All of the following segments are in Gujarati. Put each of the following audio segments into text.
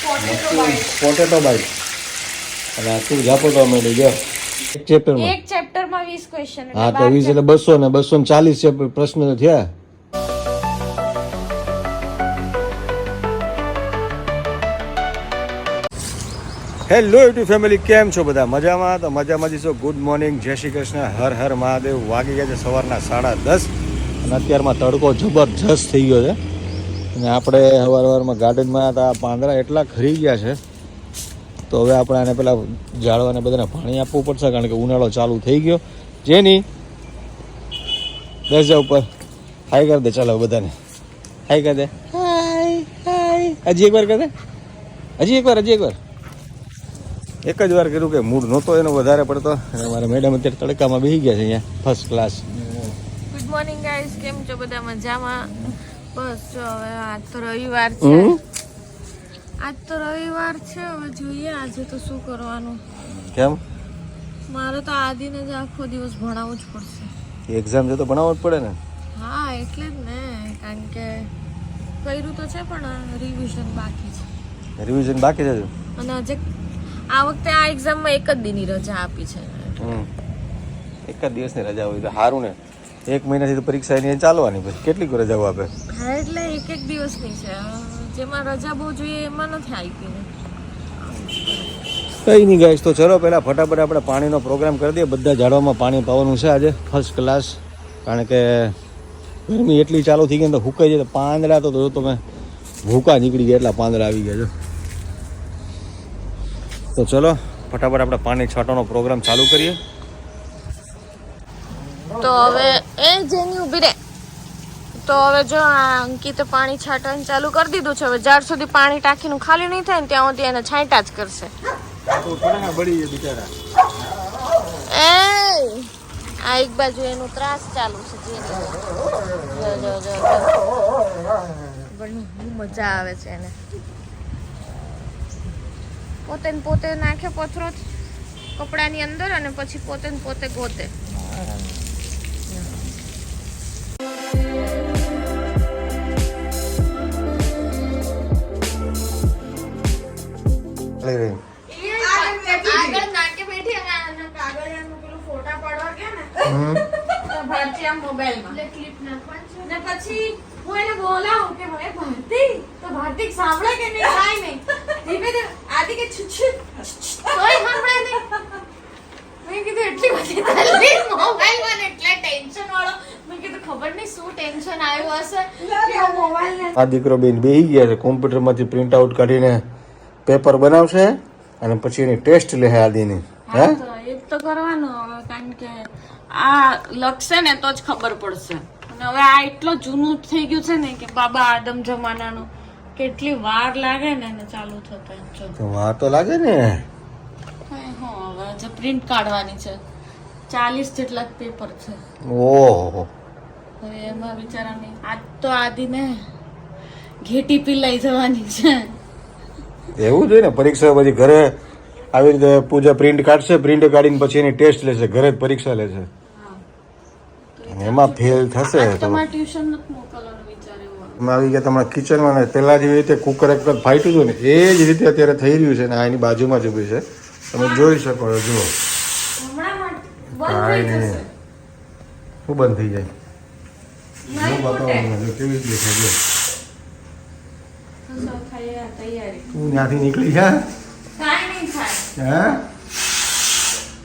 પોટેટો બાઈટ અને તું ઝાપટો મળી ગયો એક ચેપ્ટરમાં. એક ચેપ્ટરમાં 20 ક્વેશ્ચન. હા તો 20 એટલે 200 ને 240 પ્રશ્ન થયા. હેલો યુટ્યુબ ફેમિલી, કેમ છો બધા? મજામાં? તો મજામાં જ છો. ગુડ મોર્નિંગ, જય શ્રી કૃષ્ણ, હર હર મહાદેવ. વાગી ગયા છે સવારના 10:30 અને અત્યારમાં તડકો જબરજસ્ત થઈ ગયો છે. અને આપણે સવારમાં ગાર્ડનમાં હતા, પાંદડા એટલા ખરી ગયા છે તો હવે આપણે આને પેલા ઝાડવાને બધાને પાણી આપવું પડશે, કારણ કે ઉનાળો ચાલુ થઈ ગયો. જેની બેસ જા ઉપર, હાય કરી દે. ચાલો બધાને હાય કરી દે. હાય હાય. હજી એકવાર કરી દે. હજી એકવાર એક જ વાર કર્યું કે મૂડ નહોતો એનો વધારે પડતો. અને અમારા મેડમ અત્યારે તડકામાં બેસી ગયા છે અહીંયા first class. Good morning guys, કેમ છો બધા? મજામાં? બસ જો હવે આજ તો રવિવાર છે. હવે જોઈએ આજે તો શું કરવાનું. કેમ? મારે તો આદિને જ આખો દિવસ ભણાવવું જ પડશે. એક્ઝામ છે તો ભણાવવું જ પડે ને. હા એટલે જ ને, કારણ કે કર્યું તો છે પણ રિવિઝન બાકી છે. રિવિઝન બાકી છે અને હજી આ વખતે આ એક્ઝામમાં એક જ દિનની રજા આપી છે. એક જ દિવસની રજા હોય તો સારું ને. 1 મહિનાથી તો પરીક્ષા એની ચાલવાની, પછી કેટલીક રજાઓ આપે? હા એટલે એક દિવસની છે, જેમાં રજા બહુ જોઈએ એમાં નથી આપી ને. કંઈ નહીં ગાઈસ, તો ચલો પહેલાં ફટાફટ આપણે પાણીનો પ્રોગ્રામ કરી દઈએ. બધા ઝાડવામાં પાણી પાવાનું છે આજે ફર્સ્ટ ક્લાસ, કારણ કે ગરમી એટલી ચાલુ થઈ ગઈ ને તો હુકાઈ જાય. તો પાંદડા તો તમે ભૂકા નીકળી ગયા એટલા પાંદડા આવી ગયા છે. તો ચલો ફટાફટ આપણે પાણી છાંટવાનો પ્રોગ્રામ ચાલુ કરીએ. તો હવે એ જેની ઊભી રહે. તો હવે જો આ અંકિતે પાણી છાંટવાનું ચાલુ કરી દીધું છે. હવે જ્યાર સુધી પાણી ટાંકીનું ખાલી નહીં થાય ને ત્યાં સુધી એને છાંટા જ કરશે. એ આ એક બાજુ એનું ત્રાસ ચાલુ છે. મજા આવે છે એને. પોતે નાખે પથરો કપડાની અંદર અને પછી પોતે ગોતે. આગળ નાકે બેઠી અને કાગળિયાનું પેલું ફોટા પાડવા ગયા ને તો ભારતી આમ મોબાઈલમાં ક્લિપ નાખવાની ને પછી હું એને બોલાવું કે ભાઈ ભારતી, તો ભારતી સાંભળે કે નહીં? કાઈ નહીં. ધીમે ધીમે આદિ કે છુછ તોય સાંભળે નહીં. મેં કીધું એટલી બધી તલ્લી મોબાઈલમાં ને એટલે ટેન્શન વાળો. મેં કીધું ખબર નહીં શું ટેન્શન આવ્યું હશે કે આ મોબાઈલ ને. આ દીકરો બેન બેસી ગયા છે, કોમ્પ્યુટરમાંથી પ્રિન્ટ આઉટ કાઢીને પેપર બનાવશે અને પછી એની ટેસ્ટ લે આદિની. હે તો એ તો કરવાનું હવે, કારણ કે આ લખશે ને તો જ ખબર પડશે. અને હવે આ એટલો જૂનું થઈ ગયું છે ને કે બાબા આદમ જમાનાનું, કેટલી વાર લાગે ને એને ચાલુ થતા. તો વાર તો લાગે ને. હવે જે પ્રિન્ટ કાઢવાની છે 40 જેટલા પેપર છે. ઓહો. હવે એમાં બિચારાની આજ તો આદિને ઘેટી પીલાઈ જવાની છે. એવું જોઈએ ને, પરીક્ષા પછી ઘરે આવી રીતે પૂજા પ્રિન્ટ કાઢશે, પ્રિન્ટ કાઢીને પછી એની ટેસ્ટ લેશે, ઘરે જ પરીક્ષા લેશે. એમાં ફેલ થશે તો ટ્યુશન નથી મોકલવાનું વિચારે. એમાં આવી ગયા તમારા કિચનમાં ને પહેલા જેવી રીતે કુકર એક વખત ફાટ્યું હતું ને એ જ રીતે અત્યારે થઈ રહ્યું છે ને. આ એની બાજુમાં જ ઊભી છે, તમે જોઈ શકો છો. જુઓ કાંઈ નહીં. શું બંધ થઈ જાય? હું બતાવું કેવી રીતે દેખાય. તું ત્યાંથી નીકળી જા.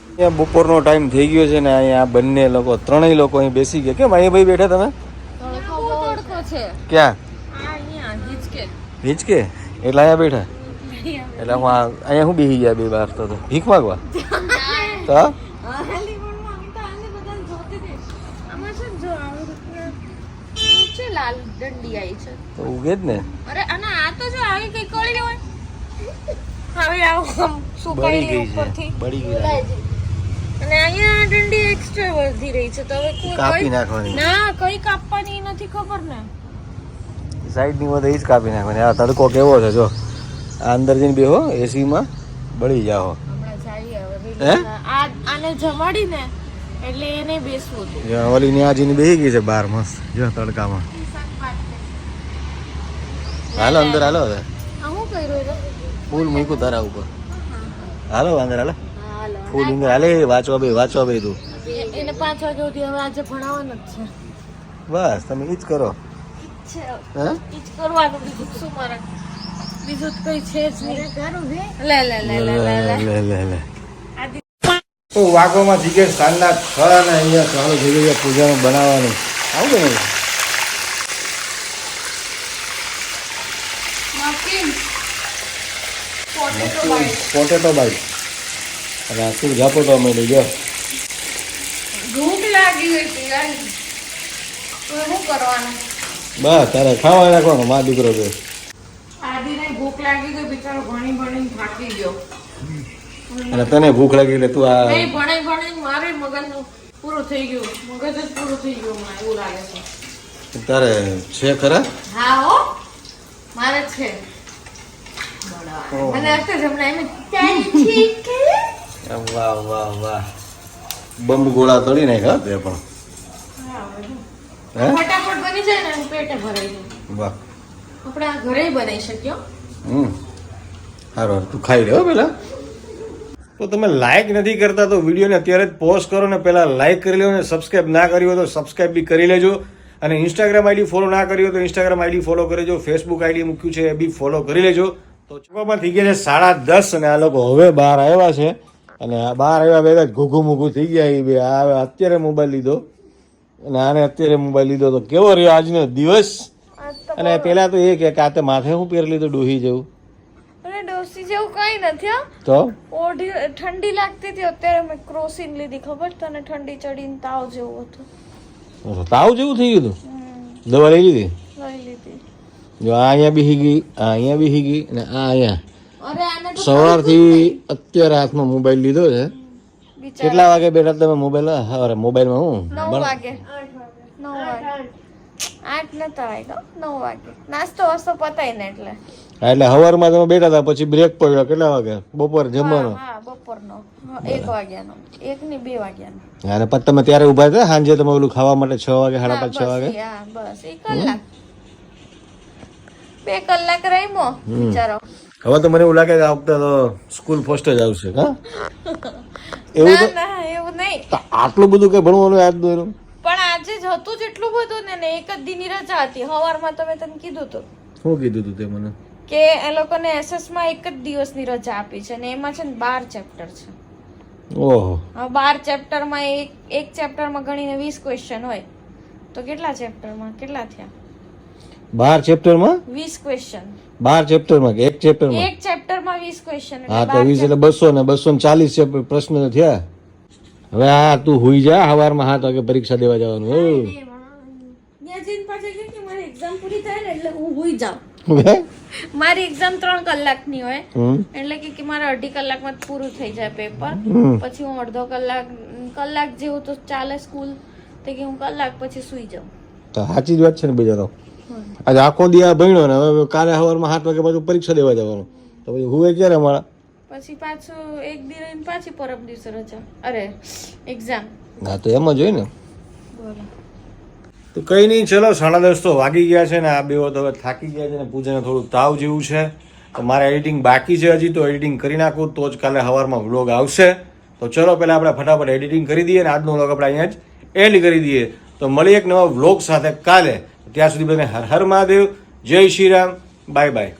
અહીંયા બપોરનો ટાઈમ થઈ ગયો છે ને અહીંયા બંને લોકો, ત્રણેય લોકો અહીં બેસી ગયા. કેમ અહીંયા ભાઈ બેઠા તમે? ક્યાં? હિચકે એટલે અહીંયા બેઠા. એટલે અહીંયા શું બેસી ગયા બે બહાર? તો ભીખ માગવા તો લાલ દંડી આવી છે તો ઉગે જ ને. અરે અને આ તો જો આવી કઈ કોળી લેવાય. હવે આવું સુકાઈ ગઈ ઉપરથી બળી ગઈ. અને અહીંયા દંડી એક્સ્ટ્રા વધી રહી છે. તો હવે કાપી નાખવાની. ના કઈ કાપવાની નથી ખબર ને. સાઈડ ની વધે જ કાપી નાખવાની. આ તડકો કેવો છે જો. આ અંદર જઈને બેહો એસી માં, બળી જાઓ. હમણાં જઈએ હવે. આને જમાડી ને એટલે એને બેસવું હતું. ઓલી ને આજીને બેસી ગઈ છે બહાર મસ્ત જો તડકામાં. હાલો અંદર હાલો. હવે હું કર્યું ફૂલ મૂક્યું તારા ઉપર. હાલો વાંદર હાલો. હાલો ફૂલ ઉંદર હાલે વાંચવા બે તું. એને 5 વાગે સુધી હવે આજે ભણાવવાનું જ છે. બસ તમે ઈ જ કરો. છે હે ઈ જ કરવાનું, બીજું શું મારે, બીજું તો કઈ છે જ નહીં. લે લે લે લે લે લે. આદિ તો વાઘોમાં થઈ ગયા સાંજના 6 ને અહીંયા ચાલુ થઈ ગયું પૂજાનું બનાવવાનું. આવું કે નહીં? મફિન પોટેટો બાઈટ. Potato byte. અને આ શું ઝાપોટો અમે લઈ ગયો. ભૂખ લાગી ગઈ હતી યાર, તો શું કરવાનું? બસ તારે ખાવા રાખવાનું મા દીકરો તો. આદિને ભૂખ લાગી ગઈ, બિચારો ભણી ભણીને થાકી ગયો. અને તને ભૂખ લાગી એટલે તું આ નહીં, ભણાઈ ભણાઈને મારે મગજનું પૂરું થઈ ગયું, મગજ જ પૂરું થઈ ગયું મને એવું લાગે છે. તારે છે ખરા? હા હો, મારે છે. મને અત્યારે હમણાં એમ તારી ઠીક છે? વાહ વાહ વાહ. બંબ ગોળા તળી નાખ્યા તે પણ. હા, બધું. હે ફટાફટ બની જાય ને એનું પેટે ભરાઈ જાય. વાહ. આપણે આ ઘરે બનાવી શકીએ હો. સારું તું ખાઈ લે હો પેલા. તો તમે લાઈક નથી કરતા તો વિડીયોને અત્યારે જ પોઝ કરો ને પહેલા લાઈક કરી લો અને સબસ્ક્રાઇબ ના કરી હોય તો સબસ્ક્રાઇબ બી કરી લેજો. અને ઇન્સ્ટાગ્રામ આઈડી ફોલો ના કરી હોય તો ઇન્સ્ટાગ્રામ આઈડી ફોલો કરી લેજો. ફેસબુક આઈડી મૂક્યું છે એ બી ફોલો કરી લેજો. તો ચોપામાં થઈ ગયા છે 10:30 અને આ લોકો હવે બહાર આવ્યા છે. અને આ બહાર આવ્યા ભેગા જ ઘૂઘું મૂઘું થઈ ગયા એ બે. આ અત્યારે મોબાઈલ લીધો અને આને અત્યારે મોબાઈલ લીધો તો કેવો રહ્યો આજનો દિવસ. અને પેલા તો એ કે આ તે માથે હું પહેરી લીધું ડોહી જેવું. અરે ડોસી જેવું કઈ નથી હો. તો ઓઢી ઠંડી લાગતી હતી, અત્યારે મેં ક્રોસિન લીધી, ખબર તને? ઠંડી ચડીને તાવ જેવું હતું. તાવ જેવું થઈ ગયું હતું. દવા લઈ લીધી? લઈ લીધી. જો આ અહીંયા બેસી ગઈ, આ અહીંયા બેસી ગઈ અને આ અહીંયા. અરે આને તો સવારથી અત્યારે હાથમાં મોબાઈલ લીધો છે. બિચારા કેટલા વાગે બેઠા તમે મોબાઈલ? અરે મોબાઈલમાં હું 9 વાગે. 9 વાગે. 8 નતા વાગ્યા, 9 વાગે. નાસ્તો વાસ્તો પતાય ને એટલે. એટલે સવારમાં તમે બેઠા હતા પછી બ્રેક પડ્યો કેટલા વાગે? બપોર જમવાનો. હા, બપોરનો 1 વાગ્યાનો, 1 ની 2 વાગ્યાનો. અને પછી તમે ત્યારે ઉભા હતા સાંજે તમે ઓલું ખાવા માટે 6 વાગે 5:30 6 વાગે. હા બસ 1 કલાક, 2 કલાક રહીમો બિચારો. હવે તો મને એવું લાગે કે આ વખતે તો સ્કૂલ ફર્સ્ટ જ આવશે. હા એવું તો ના એવું નહીં, તો આટલું બધું કઈ ભણવાનું યાદ દોર્યું? પણ આજે જ હતું જેટલું બધું ને એક જ દિનની રજા હતી. સવારમાં તમે તને કીધું હતું શું કીધું તું તે મને? કે એ લોકોને એસએસ માં એક જ દિવસની રજા આપી છે ને એમાં છે ને 12 ચેપ્ટર છે. ઓહો. હવે 12 ચેપ્ટરમાં એક ચેપ્ટરમાં ગણીને 20 ક્વેશ્ચન હોય તો કેટલા ચેપ્ટરમાં કેટલા થયા? 12 ચેપ્ટરમાં 20 ક્વેશ્ચન. 12 ચેપ્ટરમાં કે એક ચેપ્ટરમાં? એક ચેપ્ટરમાં 20 ક્વેશ્ચન. હા તો 20 એટલે 200 ને 240 પ્રશ્ન થયા. હવે હા તું હુઈ જા, સવારમાં 7 વાગે પરીક્ષા દેવા જવાનું. મારી એક્ઝામ પૂરી થાય ને એટલે હું હુઈ જાઉં. હે? મારી એક્ઝામ 3 કલાકની હોય એટલે કે મારે 2.5 કલાકમાં જ પૂરું થઈ જાય પેપર. પછી હું અડધો કલાક જેવું તો ચાલે સ્કૂલ, તો કે હું કલાક પછી સુઈ જાઉં. તો સાચી જ વાત છે ને બિચારો. આજે આખો દી આ ભણ્યો ને હવે કાલે સવારમાં 7 વાગે પાછું પરીક્ષા દેવા જવાનું. તો પછી હુએ ક્યારે અમારા? પછી પાછું એક દી રહીને પાછી પરમ દિવસે રજા. અરે એક્ઝામ. હા તો એમ જ હોય ને. બોલો. તો કઈ નહીં, ચલો 10:30 તો વાગી ગયા છે ને આ બે તો હવે થાકી ગયા છે ને પૂજાને થોડું તાવ જેવું છે. તો મારે એડિટિંગ બાકી છે હજી, તો એડિટિંગ કરી નાખું તો જ કાલે સવારમાં વ્લોગ આવશે. તો ચલો પહેલાં આપણે ફટાફટ એડિટિંગ કરી દઈએ અને આજનો વ્લોગ આપણે અહીંયા જ એન્ડ કરી દઈએ. તો મળીએ એક નવા વ્લોગ સાથે કાલે. ત્યાં સુધી બધાને હર હર મહાદેવ, જય શ્રી રામ, બાય બાય.